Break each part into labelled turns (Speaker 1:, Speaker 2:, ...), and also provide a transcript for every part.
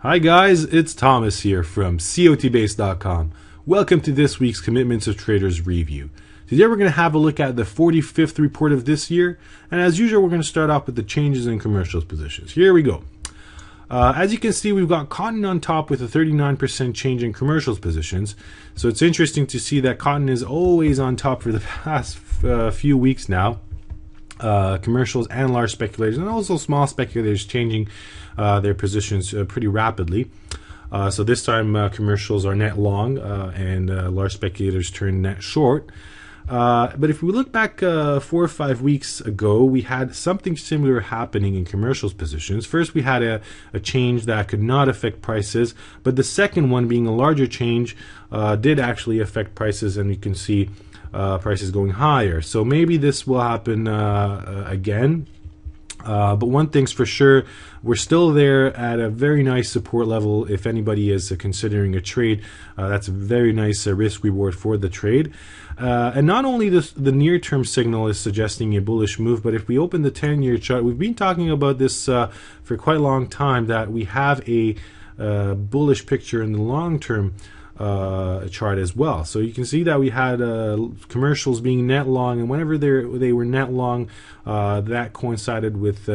Speaker 1: Hi guys, it's Thomas here from COTbase.com. Welcome to this week's Commitments of Traders review. Today we're going to have a look at the 45th report of this year, and as usual we're going to start off with the changes in commercials positions. Here we go. As you can see, we've got cotton on top with a 39% change in commercials positions. So it's interesting to see that cotton is always on top for the past few weeks now. Commercials and large speculators, and also small speculators changing their positions pretty rapidly. So this time commercials are net long and large speculators turn net short. But if we look back 4 or 5 weeks ago, we had something similar happening in commercials positions. First, we had a change that could not affect prices, but the second one, being a larger change, did actually affect prices, and you can see prices going higher. So maybe this will happen again. But one thing's for sure, we're still there at a very nice support level. If anybody is considering a trade, that's a very nice risk reward for the trade. And not only the near-term signal is suggesting a bullish move, but if we open the 10-year chart, we've been talking about this for quite a long time, that we have a bullish picture in the long-term chart as well. So you can see that we had commercials being net long, and whenever they were net long, that coincided with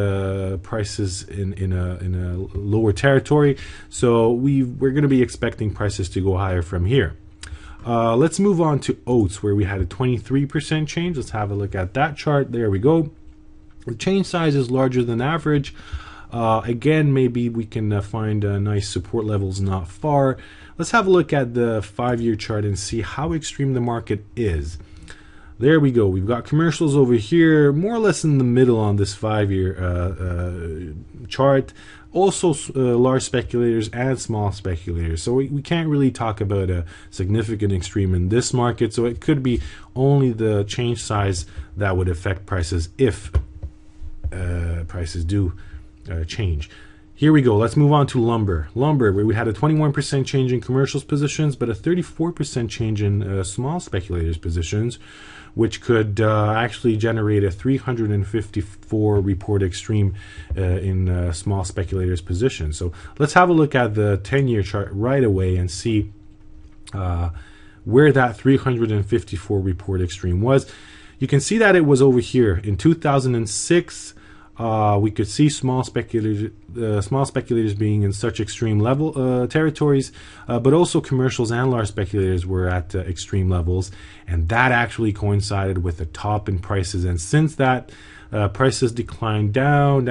Speaker 1: prices in a lower territory. So we're going to be expecting prices to go higher from here. Let's move on to oats, where we had a 23% change. Let's have a look at that chart. There we go. The change size is larger than average. Again, maybe we can find nice support levels not far. Let's have a look at the 5-year chart and see how extreme the market is. There we go. We've got commercials over here, more or less in the middle on this 5-year chart. Also large speculators and small speculators. So we can't really talk about a significant extreme in this market. So it could be only the change size that would affect prices if prices do change. Here we go. Let's move on to lumber. Lumber, where we had a 21% change in commercials positions, but a 34% change in small speculators positions, which could actually generate a 354 report extreme in small speculators positions. So let's have a look at the 10-year chart right away and see where that 354 report extreme was. You can see that it was over here in 2006. We could see small speculators being in such extreme level territories, but also commercials and large speculators were at extreme levels, and that actually coincided with a top in prices. And since that, prices declined down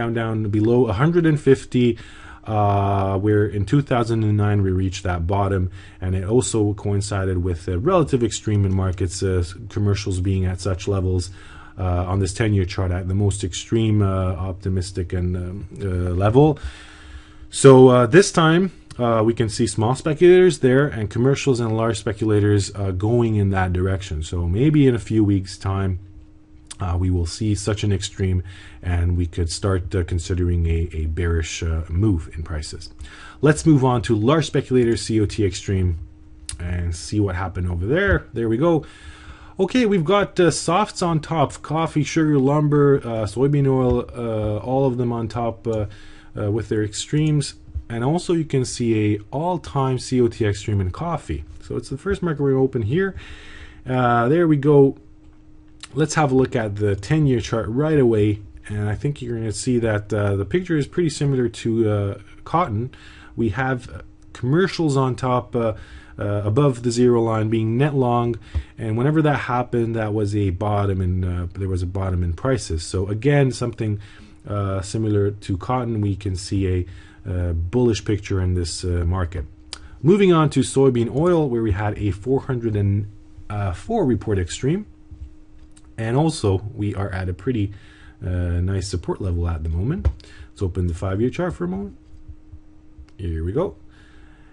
Speaker 1: below 150. Where in 2009 we reached that bottom, and it also coincided with a relative extreme in markets, commercials being at such levels. On this 10-year chart at the most extreme optimistic and level. So this time we can see small speculators there and commercials and large speculators going in that direction. So maybe in a few weeks time we will see such an extreme, and we could start considering a bearish move in prices. Let's move on to large speculators COT extreme and see what happened over there. There we go. Okay, we've got softs on top, coffee, sugar, lumber, soybean oil, all of them on top with their extremes. And also you can see a all-time COT extreme in coffee. So it's the first market we're going to open here. There we go. Let's have a look at the 10-year chart right away. And I think you're going to see that the picture is pretty similar to cotton. We have commercials on top, above the zero line, being net long, and whenever that happened, that was a bottom, and there was a bottom in prices. So again, something similar to cotton, we can see a bullish picture in this market. Moving on to soybean oil, where we had a 404 report extreme, and also we are at a pretty nice support level at the moment. Let's open the 5-year chart for a moment. Here we go.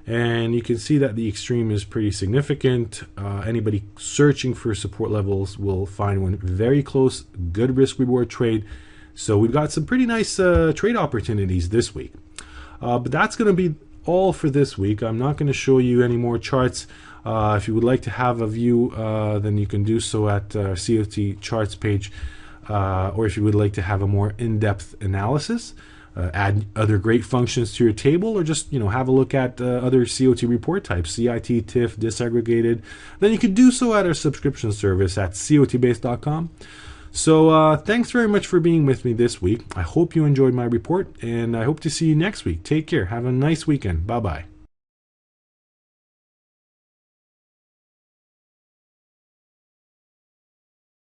Speaker 1: And you can see that the extreme is pretty significant. Anybody searching for support levels will find one very close, good risk reward trade. So we've got some pretty nice trade opportunities this week. But that's going to be all for this week. I'm not going to show you any more charts. If you would like to have a view, then you can do so at our COT charts page. Or if you would like to have a more in-depth analysis, add other great functions to your table, or just have a look at other COT report types, CIT, TIFF, disaggregated, then you can do so at our subscription service at cotbase.com. So thanks very much for being with me this week. I hope you enjoyed my report, and I hope to see you next week. Take care. Have a nice weekend. Bye-bye.